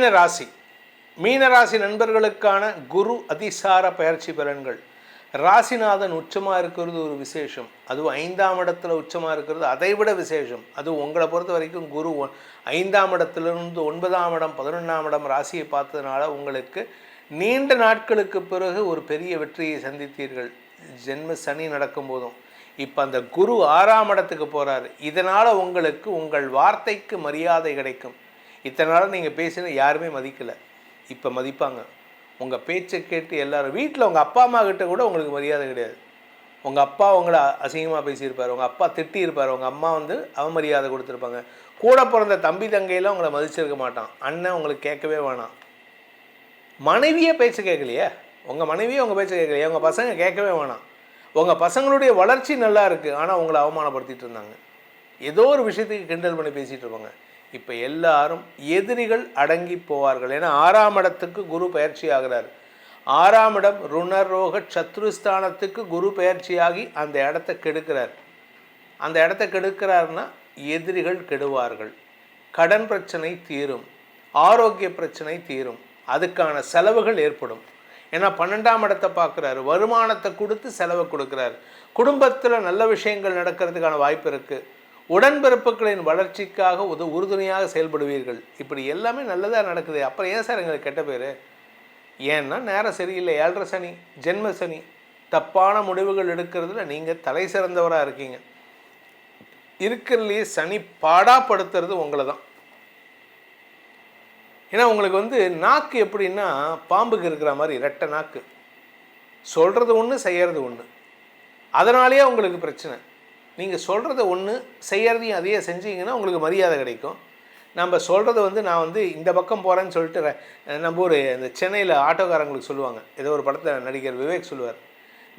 மீன ராசி. மீனராசி நண்பர்களுக்கான குரு அதிசார பயிற்சி பலன்கள். ராசிநாதன் உச்சமாக இருக்கிறது ஒரு விசேஷம். அதுவும் 5ஆம் இடத்துல உச்சமாக இருக்கிறது அதை விட விசேஷம். அதுவும் உங்களை பொறுத்த வரைக்கும் குரு 5ஆம் இடத்துலேருந்து 9ஆம் இடம் 11ஆம் இடம் ராசியை பார்த்ததுனால உங்களுக்கு நீண்ட நாட்களுக்கு பிறகு ஒரு பெரிய வெற்றியை சந்தித்தீர்கள். ஜென்ம சனி நடக்கும் போதும் இப்போ அந்த குரு 6ஆம் இடத்துக்கு போகிறாரு. இதனால் உங்களுக்கு உங்கள் வார்த்தைக்கு மரியாதை கிடைக்கும். இத்தனை நாள் நீங்கள் பேசினா யாருமே மதிக்கலை, இப்போ மதிப்பாங்க. உங்கள் பேச்சை கேட்டு எல்லோரும் வீட்டில் உங்கள் அப்பா அம்மா கிட்ட கூட உங்களுக்கு மரியாதை கிடையாது. உங்கள் அப்பா உங்களை அசிங்கமாக பேசியிருப்பார், உங்கள் அப்பா திட்டியிருப்பார், உங்கள் அம்மா அவமரியாதை கொடுத்துருப்பாங்க. கூட பிறந்த தம்பி தங்கையெல்லாம் உங்களை மதிச்சிருக்க மாட்டான். அண்ணன் உங்களுக்கு கேட்கவே வேணாம். மனைவியே பேச்சு கேட்கலையே, உங்கள் மனைவியே உங்கள் பேச்சை கேட்கலையே, உங்கள் பசங்க கேட்கவே வேணாம். உங்கள் பசங்களுடைய வளர்ச்சி நல்லா இருக்குது, ஆனால் உங்களை அவமானப்படுத்திட்டு இருந்தாங்க. ஏதோ ஒரு விஷயத்துக்கு கிண்டல் பண்ணி பேசிகிட்டு இருப்பாங்க. இப்போ எல்லாரும் எதிரிகள் அடங்கி போவார்கள். ஏன்னா 6ஆம் இடத்துக்கு குரு பயிற்சி ஆகிறார். 6ஆம் இடம் ருணரோக சத்ருஸ்தானத்துக்கு குரு பயிற்சியாகி அந்த இடத்த கெடுக்கிறார். அந்த இடத்த கெடுக்கிறார்னா எதிரிகள் கெடுவார்கள், கடன் பிரச்சனை தீரும், ஆரோக்கிய பிரச்சனை தீரும், அதுக்கான செலவுகள் ஏற்படும். ஏன்னா 12ஆம் இடத்தை பார்க்குறாரு, வருமானத்தை கொடுத்து செலவை கொடுக்குறாரு. குடும்பத்தில் நல்ல விஷயங்கள் நடக்கிறதுக்கான வாய்ப்பு இருக்குது. உடன்பிறப்புகளின் வளர்ச்சிக்காக உறுதுணையாக செயல்படுவீர்கள். இப்படி எல்லாமே நல்லதாக நடக்குது. அப்புறம் ஏன் சார் எங்களுக்கு கெட்ட பேர்? ஏன்னா நேரம் சரியில்லை, 7.5 சனி, ஜென்ம சனி. தப்பான முடிவுகள் எடுக்கிறதுல நீங்கள் தலை சிறந்தவராக இருக்கீங்க. இருக்கிறதுலையே சனி பாடாப்படுத்துறது உங்களை தான். ஏன்னா உங்களுக்கு நாக்கு எப்படின்னா பாம்புக்கு இருக்கிற மாதிரி ரெட்டை நாக்கு. சொல்கிறது ஒன்று, செய்கிறது ஒன்று. அதனாலேயே உங்களுக்கு பிரச்சனை. நீங்கள் சொல்கிறத ஒன்று, செய்கிறதையும் அதையே செஞ்சீங்கன்னா உங்களுக்கு மரியாதை கிடைக்கும். நம்ம சொல்கிறத நான் இந்த பக்கம் போகிறேன்னு சொல்லிட்டு நம்ம ஒரு இந்த சென்னையில் ஆட்டோக்காரங்களுக்கு சொல்லுவாங்க, ஏதோ ஒரு படத்தில் நடிகர் விவேக் சொல்லுவார்,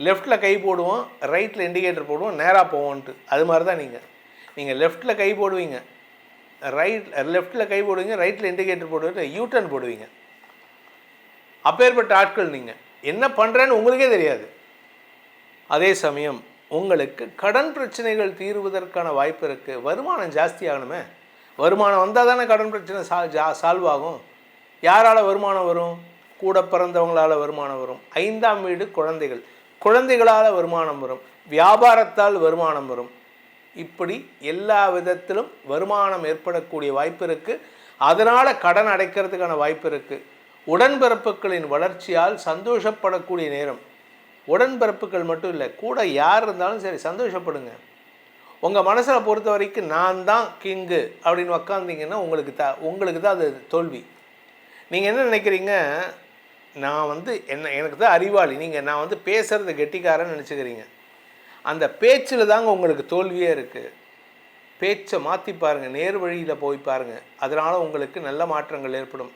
லெஃப்ட்டில் கை போடுவோம், ரைட்டில் இண்டிகேட்டர் போடுவோம், நேராக போவோன்ட்டு. அது மாதிரி தான் நீங்கள் லெஃப்ட்டில் கை போடுவீங்க, லெஃப்ட்டில் கை போடுவீங்க, ரைட்டில் இண்டிகேட்டர் போடுவீங்க, யூட்டர்ன் போடுவீங்க. அப்பேற்பட்ட ஆட்கள் நீங்கள் என்ன பண்ணுறேன்னு உங்களுக்கே தெரியாது. அதே சமயம் உங்களுக்கு கடன் பிரச்சனைகள் தீர்வதற்கான வாய்ப்பு இருக்குது. வருமானம் ஜாஸ்தி ஆகணுமே, வருமானம் வந்தால் தானே கடன் பிரச்சனை சால்வ் ஆகும். யாரால் வருமானம் வரும்? கூட பிறந்தவங்களால் வருமானம் வரும். 5ஆம் வீடு குழந்தைகள், குழந்தைகளால் வருமானம் வரும், வியாபாரத்தால் வருமானம் வரும். இப்படி எல்லா விதத்திலும் வருமானம் ஏற்படக்கூடிய வாய்ப்பு இருக்குது. அதனால் கடன் அடைக்கிறதுக்கான வாய்ப்பு இருக்குது. உடன்பிறப்புகளின் வளர்ச்சியால் சந்தோஷப்படக்கூடிய நேரம். உடன்பிறப்புகள் மட்டும் இல்லை, கூட யார் இருந்தாலும் சரி சந்தோஷப்படுங்க. உங்கள் மனசில் பொறுத்த வரைக்கும் நான் தான் கிங்கு அப்படின்னு உக்காந்திங்கன்னா உங்களுக்கு தான் அது தோல்வி. நீங்கள் என்ன நினைக்கிறீங்க? நான் எனக்கு தான் அறிவாளி, நான் பேசுகிறது கெட்டிக்காரன்னு நினச்சிக்கிறீங்க. அந்த பேச்சில் தாங்க உங்களுக்கு தோல்வியே இருக்குது. பேச்சை மாற்றி பாருங்கள், நேர் வழியில் போய் பாருங்கள். அதனால் உங்களுக்கு நல்ல மாற்றங்கள் ஏற்படும்.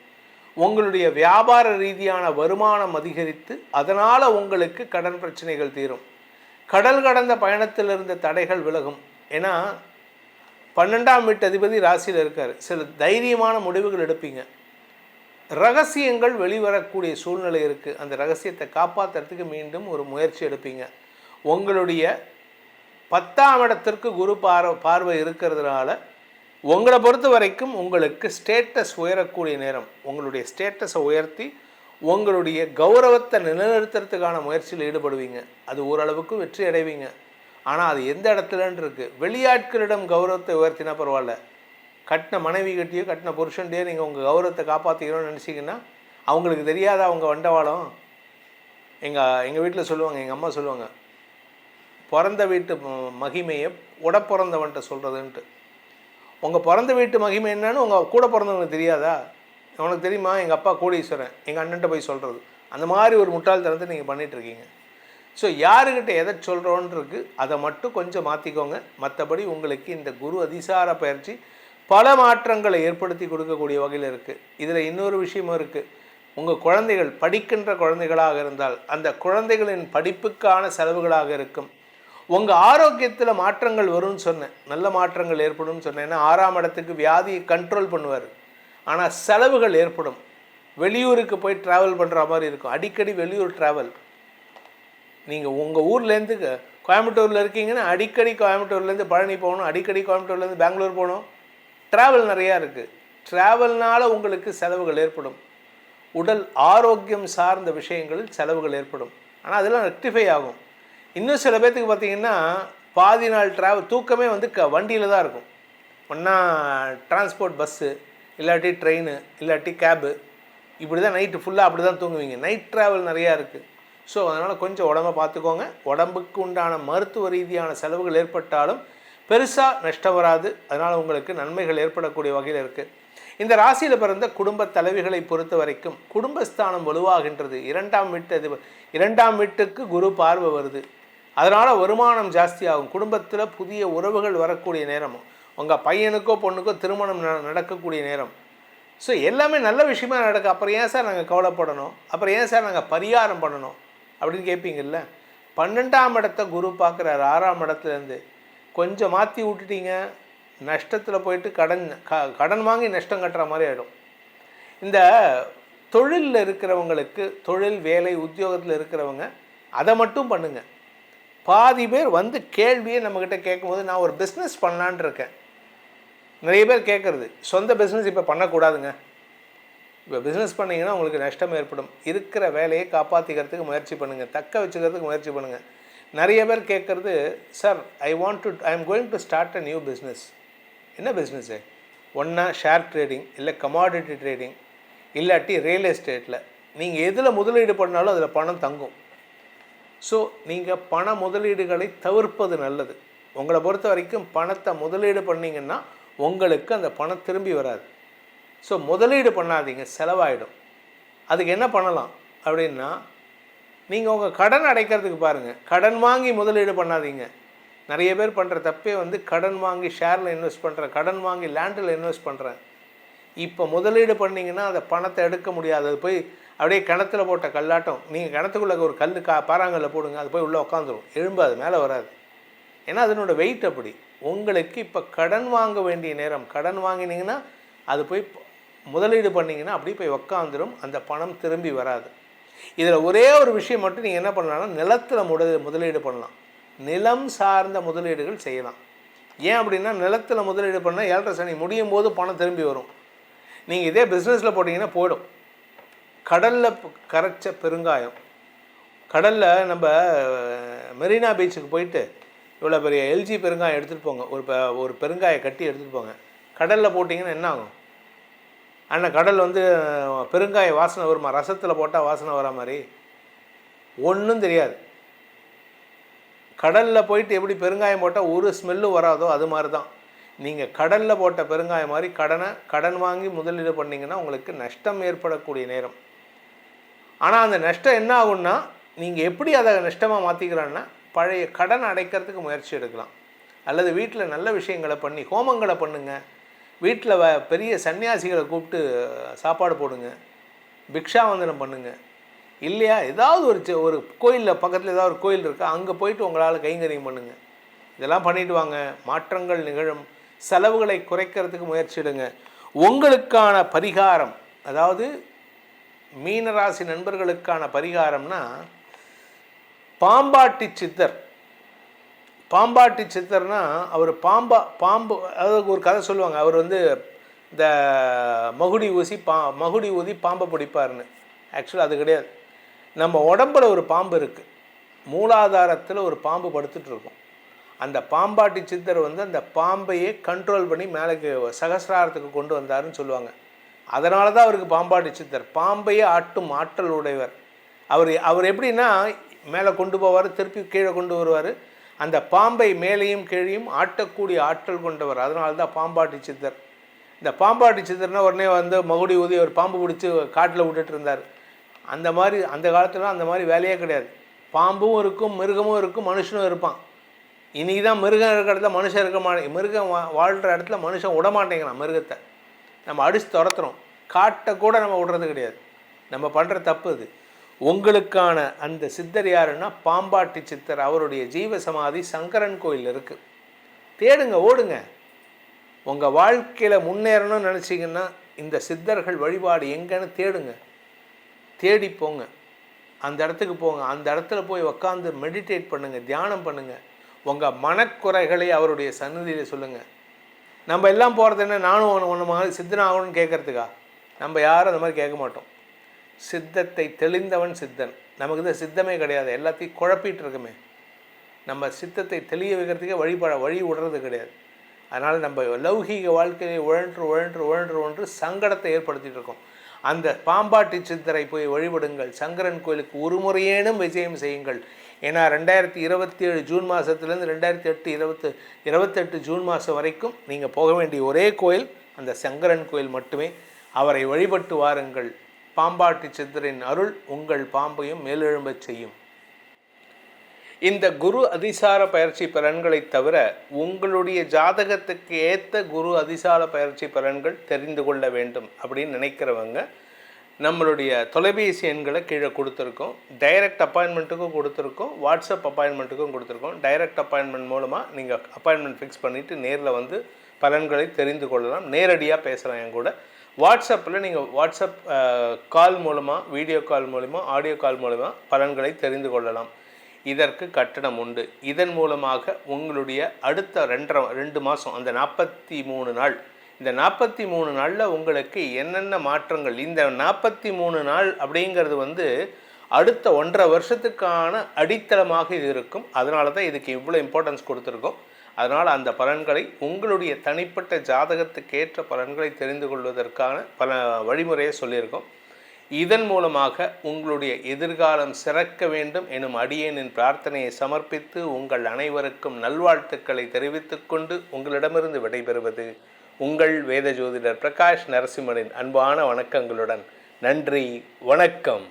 உங்களுடைய வியாபார ரீதியான வருமானம் அதிகரித்து அதனால் உங்களுக்கு கடன் பிரச்சனைகள் தீரும். கடல் கடந்த பயணத்தில் இருந்த தடைகள் விலகும். ஏன்னா 12ஆம் வீட்டு அதிபதி ராசியில் இருக்கார். சில தைரியமான முடிவுகள் எடுப்பீங்க. ரகசியங்கள் வெளிவரக்கூடிய சூழ்நிலை இருக்குது. அந்த ரகசியத்தை காப்பாற்றுறதுக்கு மீண்டும் ஒரு முயற்சி எடுப்பீங்க. உங்களுடைய 10ஆம் இடத்திற்கு குரு பார்வை இருக்கிறதுனால உங்களை பொறுத்த வரைக்கும் உங்களுக்கு ஸ்டேட்டஸ் உயரக்கூடிய நேரம். உங்களுடைய ஸ்டேட்டஸை உயர்த்தி உங்களுடைய கௌரவத்தை நிலைநிறுத்துறதுக்கான முயற்சியில் ஈடுபடுவீங்க. அது ஓரளவுக்கு வெற்றி அடைவீங்க. ஆனால் அது எந்த இடத்துலன்னு இருக்குது. வெளியாட்களிடம் கௌரவத்தை உயர்த்தினா பரவாயில்ல, கட்டின மனைவி கிட்டேயோ கட்டின புருஷன்டையோ நீங்கள் உங்கள் கௌரவத்தை காப்பாற்றிக்கணும்னு நினச்சிங்கன்னா அவங்களுக்கு தெரியாத அவங்க வண்டவாளம். எங்கள் வீட்டில் சொல்லுவாங்க, எங்கள் அம்மா சொல்லுவாங்க, பிறந்த வீட்டு மகிமையை உடப்பிறந்தவன்ட்ட சொல்கிறதுன்ட்டு. உங்கள் பிறந்த வீட்டு மகிமை என்னன்னு உங்கள் கூட பிறந்தவங்களுக்கு தெரியாதா? உனக்கு தெரியுமா எங்கள் அப்பா கோடீஸ்வரன், எங்கள் அண்ணன்ட்ட போய் சொல்கிறது. அந்த மாதிரி ஒரு முட்டாள்தனத்தை நீங்கள் பண்ணிகிட்ருக்கீங்க. ஸோ யாருக்கிட்ட எதை சொல்கிறோன்ருக்கு அதை மட்டும் கொஞ்சம் மாற்றிக்கோங்க. மற்றபடி உங்களுக்கு இந்த குரு அதிசார பயிற்சி பல மாற்றங்களை ஏற்படுத்தி கொடுக்கக்கூடிய வகையில் இருக்குது. இதில் இன்னொரு விஷயமும் இருக்குது. உங்கள் குழந்தைகள் படிக்கின்ற குழந்தைகளாக இருந்தால் அந்த குழந்தைகளின் படிப்புக்கான செலவுகளாக இருக்கும். உங்கள் ஆரோக்கியத்தில் மாற்றங்கள் வரும்னு சொன்னேன், நல்ல மாற்றங்கள் ஏற்படும் சொன்னேன். ஏன்னா 6ஆம் இடத்துக்கு வியாதியை கண்ட்ரோல் பண்ணுவார். ஆனால் செலவுகள் ஏற்படும். வெளியூருக்கு போய் ட்ராவல் பண்ணுற மாதிரி இருக்கும். அடிக்கடி வெளியூர் ட்ராவல். நீங்கள் உங்கள் ஊர்லேருந்து கோயம்புத்தூரில் இருக்கீங்கன்னா அடிக்கடி கோயம்புத்தூர்லேருந்து பழனி போகணும், அடிக்கடி கோயம்புத்தூர்லேருந்து பெங்களூர் போகணும். ட்ராவல் நிறையா இருக்குது. ட்ராவல்னால் உங்களுக்கு செலவுகள் ஏற்படும். உடல் ஆரோக்கியம் சார்ந்த விஷயங்களில் செலவுகள் ஏற்படும். ஆனால் அதெல்லாம் ரெக்டிஃபை ஆகும். இன்னும் சில பேர்த்துக்கு பார்த்திங்கன்னா பாதி நாள் ட்ராவல் தூக்கமே வந்து வண்டியில் தான் இருக்கும். ஒன்றா டிரான்ஸ்போர்ட் பஸ்ஸு, இல்லாட்டி ட்ரெயின், இல்லாட்டி கேபு, இப்படி தான் நைட்டு ஃபுல்லாக அப்படி தான் தூங்குவீங்க. நைட் ட்ராவல் நிறையா இருக்குது. ஸோ அதனால் கொஞ்சம் உடம்பை பார்த்துக்கோங்க. உடம்புக்கு உண்டான மருத்துவ ரீதியான செலவுகள் ஏற்பட்டாலும் பெருசாக நஷ்டம் வராது. அதனால் உங்களுக்கு நன்மைகள் ஏற்படக்கூடிய வகையில் இருக்குது. இந்த ராசியில் பிறந்த குடும்ப தலைவிகளை பொறுத்த வரைக்கும் குடும்பஸ்தானம் வலுவாகின்றது. இரண்டாம் வீட்டுக்கு குரு பார்வை வருது. அதனால் வருமானம் ஜாஸ்தியாகும். குடும்பத்தில் புதிய உறவுகள் வரக்கூடிய நேரம், உங்கள் பையனுக்கோ பொண்ணுக்கோ திருமணம் நடக்கக்கூடிய நேரம். ஸோ எல்லாமே நல்ல விஷயமா நடக்கும். அப்புறம் ஏன் சார் நாங்கள் கவலைப்படணும், அப்புறம் ஏன் சார் நாங்கள் பரிகாரம் பண்ணணும் அப்படின்னு கேட்பீங்கல்ல. 12ஆம் இடத்த குரு பார்க்குறாரு 6ஆம் இடத்துலேருந்து. கொஞ்சம் மாற்றி விட்டுட்டீங்க, நஷ்டத்தில் போயிட்டு கடன் வாங்கி நஷ்டம் கட்டுற மாதிரி ஆகிடும். இந்த தொழிலில் இருக்கிறவங்களுக்கு, தொழில் வேலை உத்தியோகத்தில் இருக்கிறவங்க அதை மட்டும் பண்ணுங்கள். பாதி பேர் வந்து கேள்வியே நம்மக்கிட்ட கேட்கும்போது, நான் ஒரு பிஸ்னஸ் பண்ணலான் இருக்கேன். நிறைய பேர் கேட்குறது, சொந்த பிஸ்னஸ் இப்போ பண்ணக்கூடாதுங்க, இப்போ பிஸ்னஸ் பண்ணிங்கன்னா உங்களுக்கு நஷ்டம் ஏற்படும், இருக்கிற வேலையை காப்பாற்றிக்கிறதுக்கு முயற்சி பண்ணுங்கள், தக்க வச்சுக்கிறதுக்கு முயற்சி பண்ணுங்கள். நிறைய பேர் கேட்குறது, sir I am going to start a new business. என்ன பிஸ்னஸ்ஸு? ஒன்றா ஷேர் ட்ரேடிங், இல்லை கமாடிட்டி ட்ரேடிங், இல்லாட்டி ரியல் எஸ்டேட்டில். நீங்கள் எதில் முதலீடு பண்ணாலும் அதில் பணம் தங்கும். ஸோ நீங்கள் பண முதலீடுகளை தவிர்ப்பது நல்லது. உங்களை பொறுத்த வரைக்கும் பணத்தை முதலீடு பண்ணிங்கன்னா உங்களுக்கு அந்த பணம் திரும்பி வராது. ஸோ முதலீடு பண்ணாதீங்க, செலவாயிடும். அதுக்கு என்ன பண்ணலாம் அப்படின்னா, நீங்கள் உங்கள் கடன் அடைக்கிறதுக்கு பாருங்கள். கடன் வாங்கி முதலீடு பண்ணாதீங்க. நிறைய பேர் பண்ணுற தப்பே வந்து கடன் வாங்கி ஷேரில் இன்வெஸ்ட் பண்ணுறேன், கடன் வாங்கி லேண்டில் இன்வெஸ்ட் பண்ணுறேன். இப்போ முதலீடு பண்ணிங்கன்னா அந்த பணத்தை எடுக்க முடியாது. அது போய் அப்படியே கிணத்துல போட்ட கல்லாட்டம். நீங்கள் கிணத்துக்குள்ளே ஒரு கல் பாறாங்கல்ல போடுங்க, அது போய் உள்ளே உட்காந்துரும், எழும்பாது, மேலே வராது. ஏன்னா அதனோட வெயிட் அப்படி. உங்களுக்கு இப்போ கடன் வாங்க வேண்டிய நேரம். கடன் வாங்கினீங்கன்னா அது போய் முதலீடு பண்ணிங்கன்னா அப்படியே போய் உட்காந்துரும், அந்த பணம் திரும்பி வராது. இதில் ஒரே ஒரு விஷயம் மட்டும் நீங்கள் என்ன பண்ணலாம்னா, நிலத்தில் முதலீடு பண்ணலாம். நிலம் சார்ந்த முதலீடுகள் செய்யலாம். ஏன் அப்படின்னா, நிலத்தில் முதலீடு பண்ணால் 7.5 சனி முடியும் போது பணம் திரும்பி வரும். நீங்கள் இதே பிஸ்னஸில் போட்டிங்கன்னா போயிடும். கடலில் கரைச்ச பெருங்காயம், கடலில் நம்ம மெரினா பீச்சுக்கு போயிட்டு இவ்வளோ பெரிய எல்ஜி பெருங்காயம் எடுத்துகிட்டு போங்க, ஒரு பெருங்காயை கட்டி எடுத்துகிட்டு போங்க. கடலில் போட்டிங்கன்னா என்ன ஆகும்? ஆனால் கடல் வந்து பெருங்காய வாசனை வருமா? ரசத்தில் போட்டால் வாசனை வர மாதிரி ஒன்றும் தெரியாது. கடலில் போயிட்டு எப்படி பெருங்காயம் போட்டால் ஒரு ஸ்மெல்லும் வராதோ அது மாதிரி தான். நீங்கள் கடலில் போட்ட பெருங்காயம் மாதிரி கடன் வாங்கி முதலீடு பண்ணிங்கன்னா உங்களுக்கு நஷ்டம் ஏற்படக்கூடிய நேரம். ஆனால் அந்த நஷ்டம் என்ன ஆகும்னா, நீங்கள் எப்படி அதை நஷ்டமாக மாற்றிக்கிறான்னா, பழைய கடன் அடைக்கிறதுக்கு முயற்சி எடுக்கலாம். அல்லது வீட்டில் நல்ல விஷயங்களை பண்ணி ஹோமங்களை பண்ணுங்கள். வீட்டில் பெரிய சன்னியாசிகளை கூப்பிட்டு சாப்பாடு போடுங்க, பிக்ஷாவந்தனம் பண்ணுங்கள். இல்லையா, ஏதாவது ஒரு கோயிலில் பக்கத்தில் ஏதாவது ஒரு கோயில் இருக்கா, அங்கே போயிட்டு உங்களால் கைங்கரியம் பண்ணுங்கள். இதெல்லாம் பண்ணிவிட்டு வாங்க, மாற்றங்கள் நிகழும். செலவுகளை குறைக்கிறதுக்கு முயற்சிடுங்க. உங்களுக்கான பரிகாரம், அதாவது மீனராசி நண்பர்களுக்கான பரிகாரம்னா, பாம்பாட்டி சித்தர். பாம்பாட்டி சித்தர்னா அவர் பாம்பு, அதாவது ஒரு கதை சொல்லுவாங்க, அவர் வந்து இந்த மகுடி ஊதி பாம்பை பிடிப்பார்னு. ஆக்சுவலாக அது கிடையாது. நம்ம உடம்பில் ஒரு பாம்பு இருக்குது, மூலாதாரத்தில் ஒரு பாம்பு படுத்துட்ருக்கும். அந்த பாம்பாட்டி சித்தர் வந்து அந்த பாம்பையே கண்ட்ரோல் பண்ணி மேலே சகசிராரத்துக்கு கொண்டு வந்தாருன்னு சொல்லுவாங்க. அதனால தான் அவருக்கு பாம்பாட்டி சித்தர். பாம்பையே ஆட்டும் ஆற்றல் உடையவர். அவர் எப்படின்னா, மேலே கொண்டு போவார், திருப்பி கீழே கொண்டு வருவார். அந்த பாம்பை மேலேயும் கீழையும் ஆட்டக்கூடிய ஆற்றல் கொண்டவர். அதனால தான் பாம்பாட்டி சித்தர். இந்த பாம்பாட்டி சித்தர்னால் உடனே வந்து மகுடி ஊதி ஒரு பாம்பு பிடிச்சி காட்டில் விட்டுட்டு இருந்தார். அந்த மாதிரி அந்த காலத்தில் அந்த மாதிரி வேலையே கிடையாது. பாம்பும் இருக்கும், மிருகமும் இருக்கும், மனுஷனும் இருப்பான். இன்றைக்கி தான் மிருகம் இருக்கிற இடத்துல மனுஷன் இருக்க மாட்டேங்க. மிருகம் வாழ்கிற இடத்துல மனுஷன் விட மாட்டேங்கிறான். மிருகத்தை நம்ம அடித்து துரத்துறோம், காட்டை கூட நம்ம விடுறது கிடையாது. நம்ம பண்ணுற தப்பு இது. உங்களுக்கான அந்த சித்தர் யாருன்னா பாம்பாட்டி சித்தர். அவருடைய ஜீவ சமாதி சங்கரன் கோயில் இருக்குது. தேடுங்க, ஓடுங்க. உங்கள் வாழ்க்கையில் முன்னேறணும்னு நினச்சிங்கன்னா இந்த சித்தர்கள் வழிபாடு எங்கன்னு தேடுங்க. தேடி போங்க, அந்த இடத்துக்கு போங்க. அந்த இடத்துல போய் உக்காந்து மெடிடேட் பண்ணுங்கள், தியானம் பண்ணுங்கள். உங்கள் மனக்குறைகளை அவருடைய சந்நிதியில் சொல்லுங்கள். நம்ம எல்லாம் போகிறது என்ன, நானும் ஒன்று மாதிரி சித்தன் ஆகணும்னு கேட்குறதுக்கா? நம்ம யாரும் அந்த மாதிரி கேட்க மாட்டோம். சித்தத்தை தெளிந்தவன் சித்தன். நமக்கு தான் சித்தமே கிடையாது, எல்லாத்தையும் குழப்பிட்டு இருக்குமே. நம்ம சித்தத்தை தெளிய வைக்கிறதுக்கே வழி விடுறது கிடையாது. அதனால் நம்ம லௌகீக வாழ்க்கையை உழன்று சங்கடத்தை ஏற்படுத்திகிட்டு இருக்கோம். அந்த பாம்பாட்டி சித்தரை போய் வழிபடுங்கள். சங்கரன் கோயிலுக்கு ஒரு முறையேனும் விஜயம் செய்யுங்கள். ஏன்னா 2027 ஜூன் மாதத்துலேருந்து 2028 ஜூன் மாதம் வரைக்கும் நீங்கள் போக வேண்டிய ஒரே கோயில் அந்த சங்கரன் கோயில் மட்டுமே. அவரை வழிபட்டு வாருங்கள். பாம்பாட்டி சித்தரின் அருள் உங்கள் பாம்பையும் மேலெழும்பச் செய்யும். இந்த குரு அதிசார பயிற்சி பலன்களை தவிர உங்களுடைய ஜாதகத்துக்கு ஏற்ற குரு அதிசார பயிற்சி பலன்கள் தெரிந்து கொள்ள வேண்டும் அப்படின்னு நினைக்கிறவங்க நம்மளுடைய தொலைபேசி எண்களை கீழே கொடுத்துருக்கோம். டைரக்ட் அப்பாயின்மெண்ட்டுக்கும் கொடுத்துருக்கோம், வாட்ஸ்அப் அப்பாயின்மெண்ட்டுக்கும் கொடுத்துருக்கோம். டைரக்ட் அப்பாயின்மெண்ட் மூலமாக நீங்கள் அப்பாயின்மெண்ட் ஃபிக்ஸ் பண்ணிவிட்டு நேரில் வந்து பலன்களை தெரிந்து கொள்ளலாம். நேரடியாக பேசலாம் என் கூட. வாட்ஸ்அப்பில் நீங்கள் வாட்ஸ்அப் கால் மூலமாக, வீடியோ கால் மூலமாக, ஆடியோ கால் மூலமாக பலன்களை தெரிந்து கொள்ளலாம். இதற்கு கட்டணம் உண்டு. இதன் மூலமாக உங்களுடைய அடுத்த 2 மாதம், அந்த 43 நாள், இந்த 43 நாளில் உங்களுக்கு என்னென்ன மாற்றங்கள், இந்த 43 நாள் அப்படிங்கிறது வந்து அடுத்த 1.5 வருஷத்துக்கான அடித்தளமாக இது இருக்கும். அதனால தான் இதுக்கு இவ்வளோ இம்பார்ட்டன்ஸ் கொடுத்துருக்கோம். அதனால் அந்த பலன்களை, உங்களுடைய தனிப்பட்ட ஜாதகத்துக்கு ஏற்ற பலன்களை தெரிந்து கொள்வதற்கான பல வழிமுறையை சொல்லியிருக்கோம். இதன் மூலமாக உங்களுடைய எதிர்காலம் சிறக்க வேண்டும் எனும் அடியேனின் பிரார்த்தனையை சமர்ப்பித்து உங்கள் அனைவருக்கும் நல்வாழ்த்துக்களை தெரிவித்துக் கொண்டு உங்களிடமிருந்து விடைபெறுவது உங்கள் வேத ஜோதிடர் பிரகாஷ் நரசிம்மனின் அன்பான வணக்கங்களுடன். நன்றி, வணக்கம்.